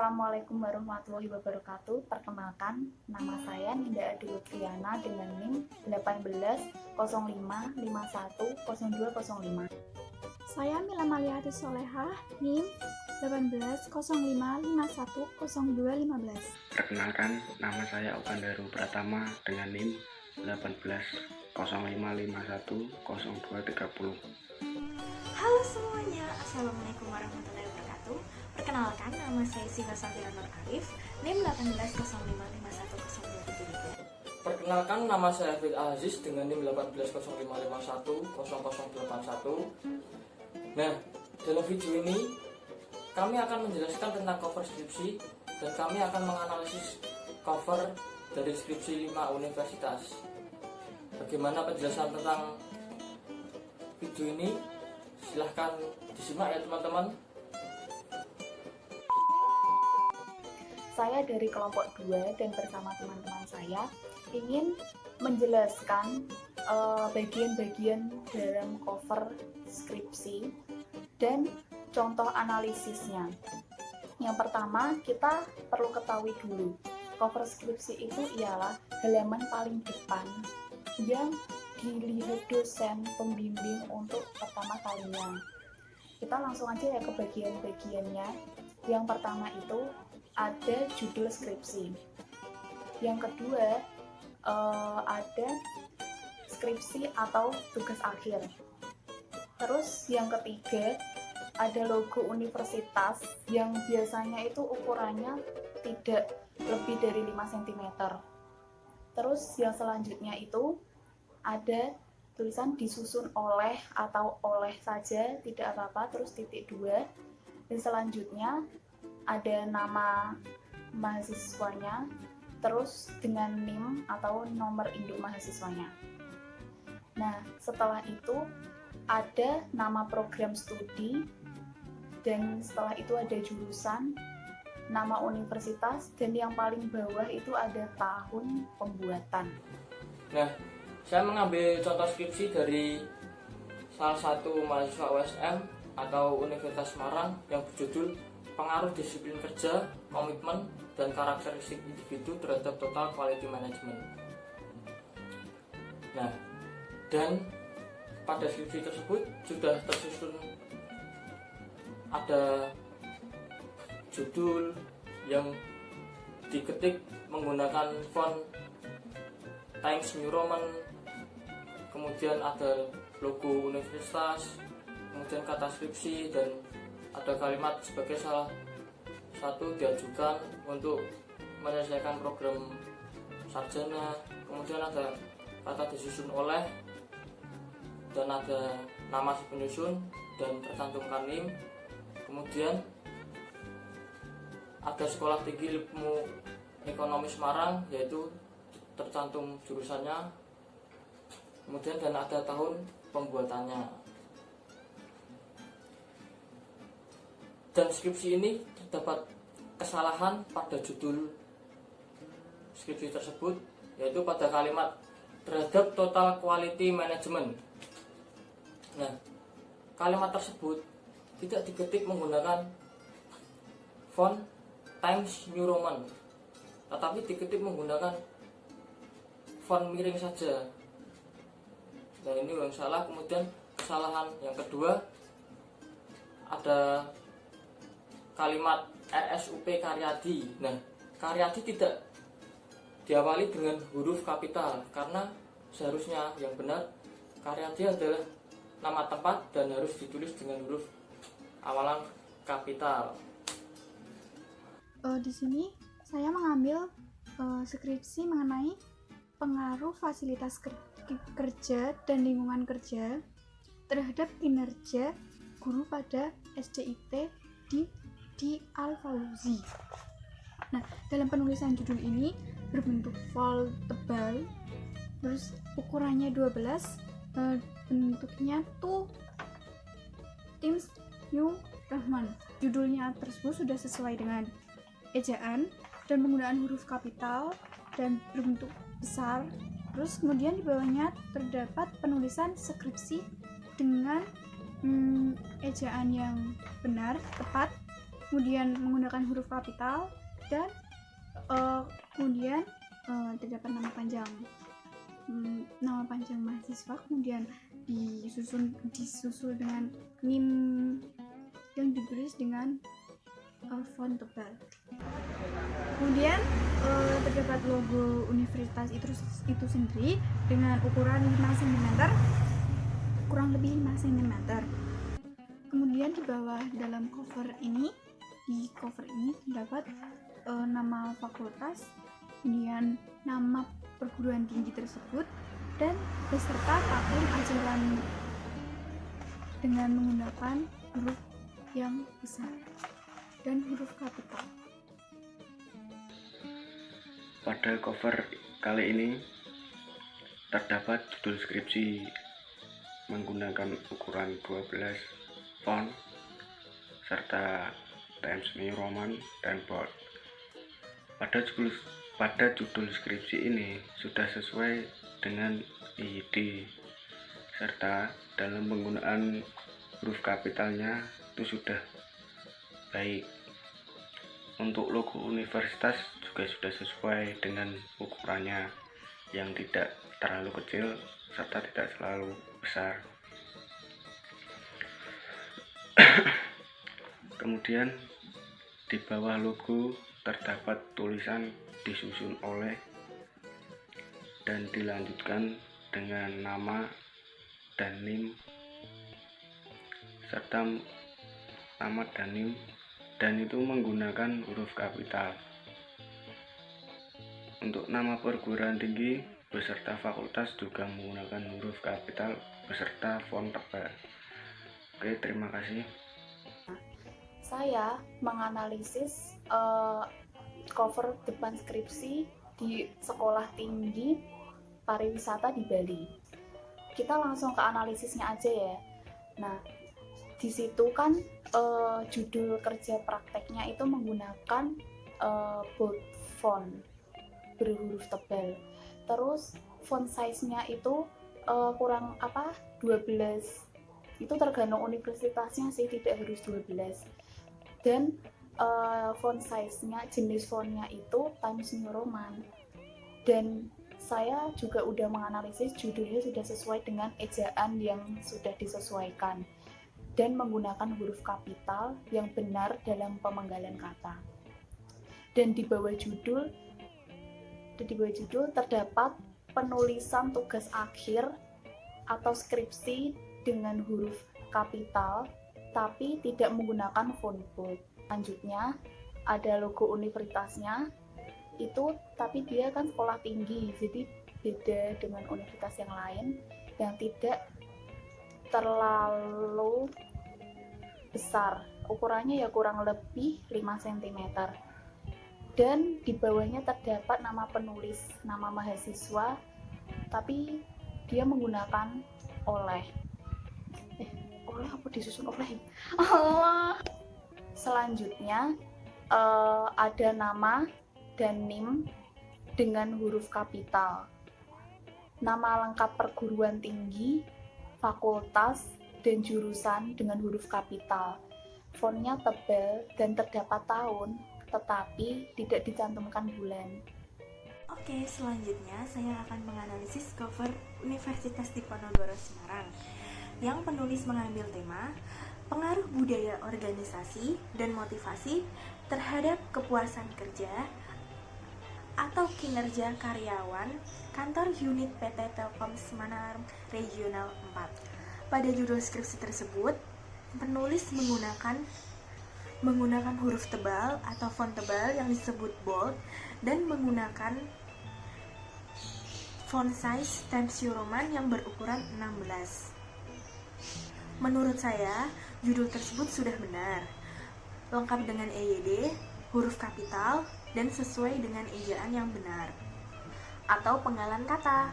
Assalamualaikum warahmatullahi wabarakatuh. Perkenalkan, nama saya Ninda Adi Lutfiana dengan NIM 1805510205. Saya Mila Maliati Solehah, NIM 1805510215. Perkenalkan, nama saya Okandaru Pratama dengan NIM 1805510230. Halo semuanya, Assalamualaikum warahmatullahi wabarakatuh. Perkenalkan, nama saya Siva Safira Nur Arif, NIM 1805510273. Perkenalkan, nama saya Hafid Aziz dengan NIM 1805510081. Nah, dalam video ini kami akan menjelaskan tentang cover skripsi dan kami akan menganalisis cover dari skripsi 5 universitas. Bagaimana penjelasan tentang video ini? Silahkan disimak ya teman-teman. Saya dari kelompok 2 dan bersama teman-teman saya ingin menjelaskan bagian-bagian dalam cover skripsi dan contoh analisisnya. Yang pertama, kita perlu ketahui dulu, cover skripsi itu ialah halaman paling depan yang dilihat dosen pembimbing untuk pertama kalinya. Kita langsung aja ya ke bagian-bagiannya. Yang pertama itu ada judul skripsi. Yang kedua ada skripsi atau tugas akhir. Terus yang ketiga ada logo universitas yang biasanya itu ukurannya tidak lebih dari 5 cm. Terus yang selanjutnya itu ada tulisan disusun oleh atau oleh saja, tidak apa-apa, terus titik 2. Dan selanjutnya ada nama mahasiswanya, terus dengan NIM atau nomor induk mahasiswanya. Nah, setelah itu ada nama program studi, dan setelah itu ada jurusan, nama universitas, dan yang paling bawah itu ada tahun pembuatan. Nah, saya mengambil contoh skripsi dari salah satu mahasiswa USM atau Universitas Semarang yang berjudul Pengaruh Disiplin Kerja, Komitmen, dan Karakteristik Individu terhadap Total Quality Management. Nah, dan pada skripsi tersebut sudah tersusun ada judul yang diketik menggunakan font Times New Roman, kemudian ada logo universitas, kemudian kata skripsi, dan ada kalimat sebagai salah satu diajukan untuk menyelesaikan program sarjana, kemudian ada kata disusun oleh, dan ada nama si penyusun dan tercantumkan NIM, kemudian ada Sekolah Tinggi Ilmu Ekonomi Semarang, yaitu tercantum jurusannya, kemudian dan ada tahun pembuatannya. Dan skripsi ini terdapat kesalahan pada judul skripsi tersebut, yaitu pada kalimat terhadap total quality management. Nah, kalimat tersebut tidak diketik menggunakan font Times New Roman, tetapi diketik menggunakan font miring saja. Dan ini yang salah. Kemudian kesalahan yang kedua ada kalimat RSUP Karyadi. Nah, Karyadi tidak diawali dengan huruf kapital karena seharusnya yang benar Karyadi adalah nama tempat dan harus ditulis dengan huruf awalan kapital. Di sini saya mengambil skripsi mengenai pengaruh fasilitas kerja dan lingkungan kerja terhadap kinerja guru pada SDIT di Al-Fauzi. Nah, dalam penulisan judul ini berbentuk font tebal, terus ukurannya 12, bentuknya tuh Times New Roman. Judulnya tersebut sudah sesuai dengan ejaan dan penggunaan huruf kapital dan berbentuk besar. Terus kemudian di bawahnya terdapat penulisan skripsi dengan ejaan yang benar, tepat, kemudian menggunakan huruf kapital, dan kemudian terdapat nama panjang mahasiswa, kemudian disusul dengan NIM yang ditulis dengan font tebal. Kemudian terdapat logo universitas itu sendiri dengan ukuran 5 cm, kurang lebih 5 cm. Kemudian di bawah dalam cover ini terdapat nama fakultas, kemudian nama perguruan tinggi tersebut, dan beserta tahun ajaran dengan menggunakan huruf yang besar dan huruf kapital. Pada cover kali ini terdapat judul skripsi menggunakan ukuran 12 font serta Times New Roman dan bold. Pada judul skripsi ini sudah sesuai dengan ide serta dalam penggunaan huruf kapitalnya itu sudah baik. Untuk logo universitas juga sudah sesuai dengan ukurannya yang tidak terlalu kecil serta tidak terlalu besar. Kemudian di bawah logo terdapat tulisan disusun oleh dan dilanjutkan dengan nama dan NIM serta nama dan NIM, dan itu menggunakan huruf kapital. Untuk nama perguruan tinggi beserta fakultas juga menggunakan huruf kapital beserta font tebal. Oke, terima kasih. Saya menganalisis cover depan skripsi di Sekolah Tinggi Pariwisata di Bali. Kita langsung ke analisisnya aja ya. Nah, di situ kan judul kerja prakteknya itu menggunakan bold font berhuruf tebal. Terus font size-nya itu kurang 12. Itu tergantung universitasnya sih, tidak harus 12. Dan font size-nya, jenis fontnya itu Times New Roman. Dan saya juga udah menganalisis judulnya sudah sesuai dengan ejaan yang sudah disesuaikan dan menggunakan huruf kapital yang benar dalam pemenggalan kata. Dan di bawah judul terdapat penulisan tugas akhir atau skripsi dengan huruf kapital tapi tidak menggunakan font bold. Selanjutnya ada logo universitasnya itu, tapi dia kan sekolah tinggi, jadi beda dengan universitas yang lain yang tidak terlalu besar. Ukurannya ya kurang lebih 5 cm. Dan di bawahnya terdapat nama penulis, nama mahasiswa, tapi dia menggunakan oleh. Oleh apa disusun oleh? Allah. Selanjutnya ada nama dan NIM dengan huruf kapital. Nama lengkap perguruan tinggi, fakultas, dan jurusan dengan huruf kapital. Fontnya tebal dan terdapat tahun, tetapi tidak dicantumkan bulan. Oke, selanjutnya saya akan menganalisis cover Universitas Diponegoro Semarang yang penulis mengambil tema pengaruh budaya organisasi dan motivasi terhadap kepuasan kerja atau kinerja karyawan kantor unit PT Telkom Semarang Regional 4. Pada judul skripsi tersebut, penulis menggunakan huruf tebal atau font tebal yang disebut bold dan menggunakan font size Times New Roman yang berukuran 16. Menurut saya, judul tersebut sudah benar, lengkap dengan EYD, huruf kapital, dan sesuai dengan ejaan yang benar, atau penggalan kata.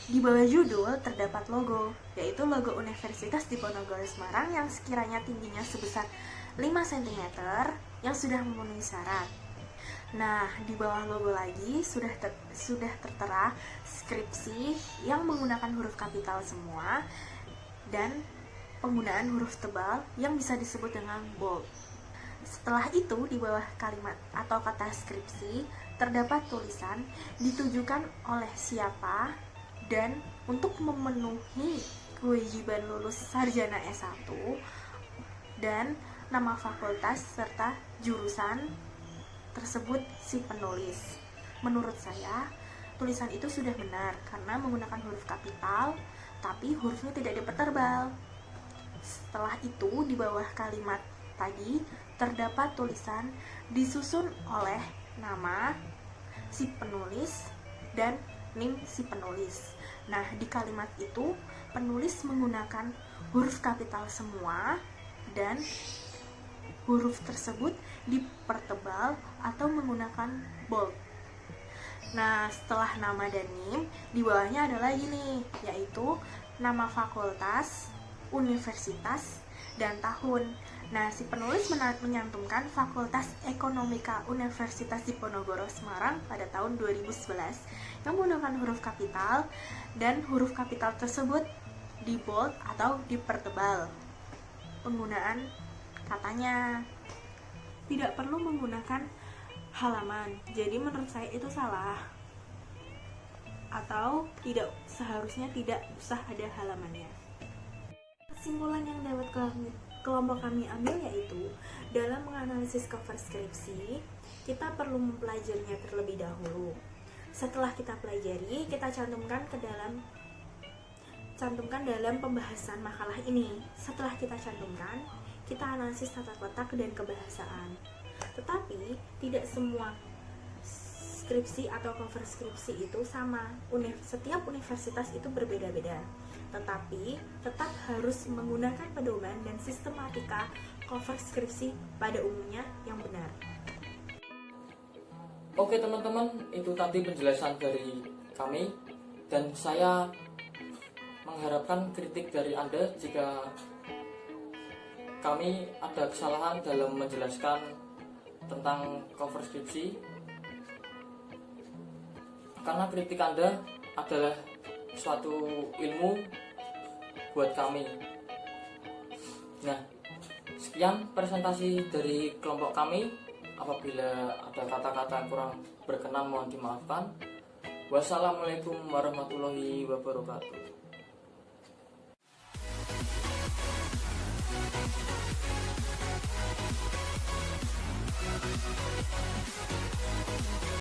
Di bawah judul terdapat logo, yaitu logo Universitas Diponegoro Semarang yang sekiranya tingginya sebesar 5 cm yang sudah memenuhi syarat. Nah, di bawah logo lagi sudah tertera skripsi yang menggunakan huruf kapital semua dan penggunaan huruf tebal yang bisa disebut dengan bold. Setelah itu, di bawah kalimat atau kata skripsi terdapat tulisan ditujukan oleh siapa dan untuk memenuhi kewajiban lulus sarjana S1 dan nama fakultas serta jurusan tersebut si penulis. Menurut saya, tulisan itu sudah benar karena menggunakan huruf kapital, tapi hurufnya tidak dipertebal. Setelah itu, di bawah kalimat tadi terdapat tulisan disusun oleh nama si penulis dan NIM si penulis. Nah, di kalimat itu penulis menggunakan huruf kapital semua dan huruf tersebut dipertebal atau menggunakan bold. Nah, setelah nama dan NIM, di bawahnya ada lagi nih, yaitu nama fakultas, universitas, dan tahun. Nah, si penulis menyantumkan Fakultas Ekonomika Universitas Diponegoro Semarang pada tahun 2011 yang menggunakan huruf kapital, dan huruf kapital tersebut di bold atau dipertebal. Penggunaan katanya tidak perlu menggunakan halaman, jadi menurut saya itu salah, atau seharusnya tidak usah ada halamannya. Kesimpulan yang dapat kelompok kami ambil yaitu, dalam menganalisis cover skripsi, kita perlu mempelajarinya terlebih dahulu. Setelah kita pelajari, kita cantumkan dalam pembahasan makalah ini. Setelah kita cantumkan, kita analisis tata letak dan kebahasaan. Tetapi tidak semua skripsi atau cover skripsi itu sama. Setiap universitas itu berbeda-beda, tetapi tetap harus menggunakan pedoman dan sistematika cover skripsi pada umumnya yang benar. Oke teman-teman, itu tadi penjelasan dari kami, dan saya mengharapkan kritik dari Anda jika kami ada kesalahan dalam menjelaskan tentang cover skripsi, karena kritik Anda adalah suatu ilmu buat kami. Nah, sekian presentasi dari kelompok kami. Apabila ada kata-kata yang kurang berkenan, mohon dimaafkan. Wassalamualaikum warahmatullahi wabarakatuh.